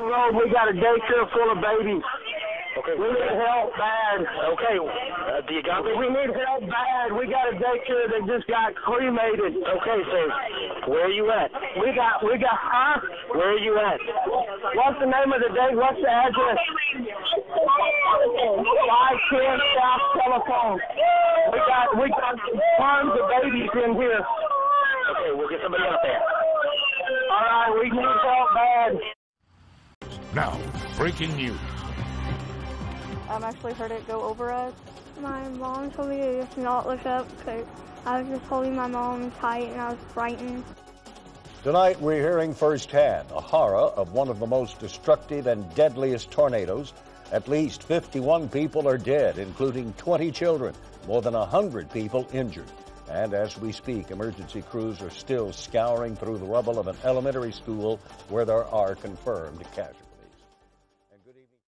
Road, we got a daycare full of babies. Okay. We need help bad. Okay. Do you got me? We need help bad. We got a daycare that just got cremated. Okay, so where are you at? We got, huh? Where are you at? What's the name of the day? What's the address? 510 South Telephone. We got tons of babies in here. Okay, we'll get somebody out there. All right, we need help bad. Now, breaking news. I've actually heard it go over us. My mom told me to just not look up because I was just holding my mom tight and I was frightened. Tonight we're hearing firsthand the horror of one of the most destructive and deadliest tornadoes. At least 51 people are dead, including 20 children, more than 100 people injured. And as we speak, emergency crews are still scouring through the rubble of an elementary school where there are confirmed casualties. And good evening.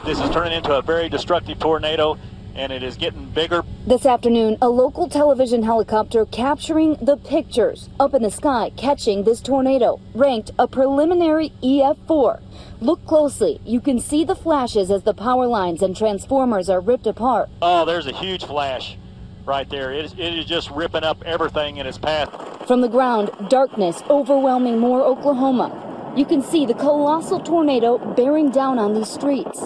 This is turning into a very destructive tornado, and it is getting bigger. This afternoon, a local television helicopter capturing the pictures up in the sky, catching this tornado, ranked a preliminary EF4. Look closely. You can see the flashes as the power lines and transformers are ripped apart. Oh, there's a huge flash right there. It is just ripping up everything in its path. From the ground, darkness overwhelming Moore, Oklahoma. You can see the colossal tornado bearing down on these streets.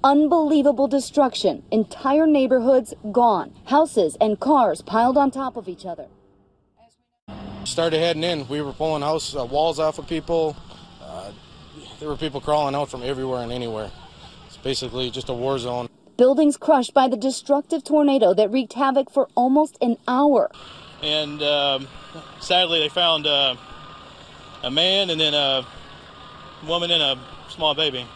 Unbelievable destruction. Entire neighborhoods gone. Houses and cars piled on top of each other. Started heading in. We were pulling house walls off of people. There were people crawling out from everywhere and anywhere. It's basically just a war zone. Buildings crushed by the destructive tornado that wreaked havoc for almost an hour. And sadly, they found a man and then a woman and a small baby.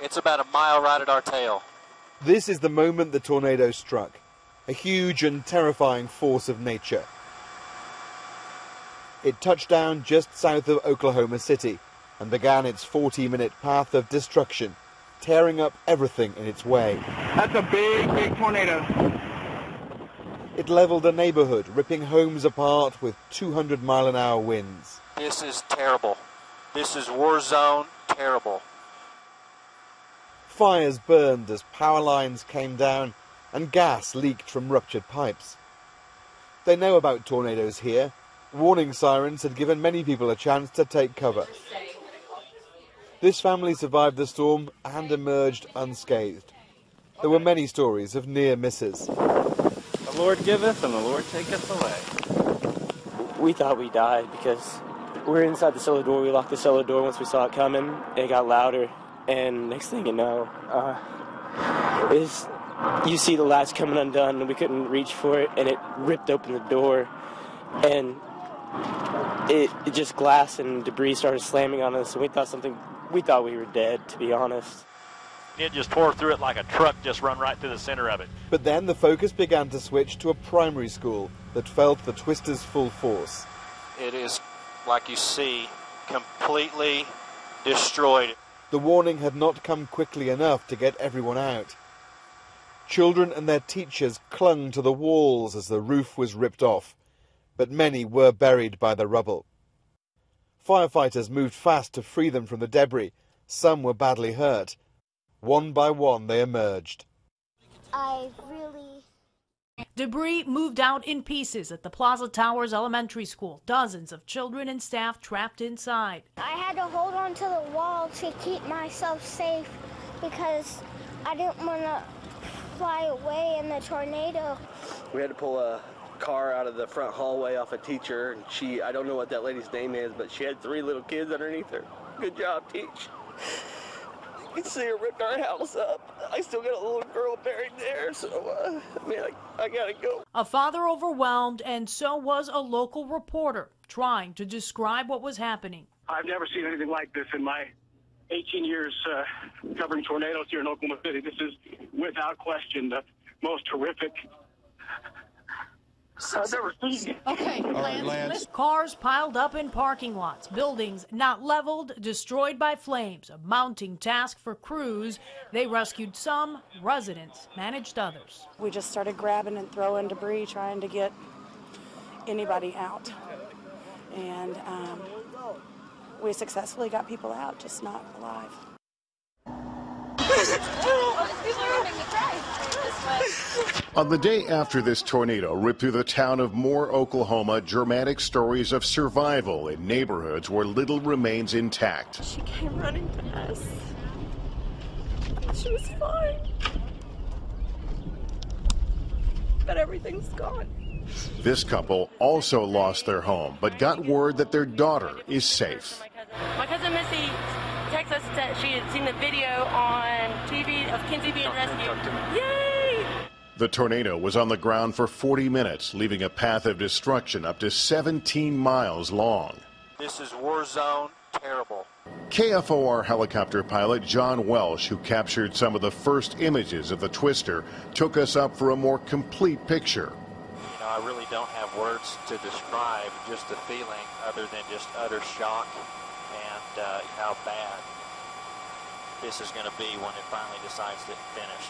It's about a mile right at our tail. This is the moment the tornado struck, a huge and terrifying force of nature. It touched down just south of Oklahoma City and began its 40-minute path of destruction, tearing up everything in its way. That's a big, big tornado. It leveled a neighborhood, ripping homes apart with 200-mile-an-hour winds. This is terrible. This is war zone terrible. Fires burned as power lines came down and gas leaked from ruptured pipes. They know about tornadoes here. Warning sirens had given many people a chance to take cover. This family survived the storm and emerged unscathed. There were many stories of near misses. The Lord giveth and the Lord taketh away. We thought we died because we were inside the cellar door. We locked the cellar door once we saw it coming. It got louder, and next thing you know, you see the latch coming undone, and we couldn't reach for it, and it ripped open the door, and it just glass and debris started slamming on us, and we thought we were dead, to be honest. It just tore through it like a truck just run right through the center of it. But then the focus began to switch to a primary school that felt the twister's full force. It is, like you see, completely destroyed. The warning had not come quickly enough to get everyone out. Children and their teachers clung to the walls as the roof was ripped off, but many were buried by the rubble. Firefighters moved fast to free them from the debris. Some were badly hurt. One by one, they emerged. Debris moved out in pieces at the Plaza Towers Elementary School. Dozens of children and staff trapped inside. I had to hold on to the wall to keep myself safe because I didn't want to fly away in the tornado. We had to pull a car out of the front hallway off a teacher, and I don't know what that lady's name is, but she had 3 little kids underneath her. Good job, Teach. You can see her ripped our house up. I still got a little girl buried there, so I gotta go. A father overwhelmed, and so was a local reporter trying to describe what was happening. I've never seen anything like this in my 18 years covering tornadoes here in Oklahoma City. This is, without question, the most horrific I've never seen it. Okay, Lance. Cars piled up in parking lots, buildings not leveled, destroyed by flames. A mounting task for crews. They rescued some, residents managed others. We just started grabbing and throwing debris, trying to get anybody out. And we successfully got people out, just not alive. On the day after this tornado ripped through the town of Moore, Oklahoma, dramatic stories of survival in neighborhoods where little remains intact. She came running to us. She was fine. But everything's gone. This couple also lost their home, but got word that their daughter is safe. My cousin Missy texted us that she had seen the video on TV of Kinsey being rescued. Yay! The tornado was on the ground for 40 minutes, leaving a path of destruction up to 17 miles long. This is war zone, terrible. KFOR helicopter pilot John Welsh, who captured some of the first images of the twister, took us up for a more complete picture. You know, I really don't have words to describe just the feeling other than just utter shock and how bad this is going to be when it finally decides to finish.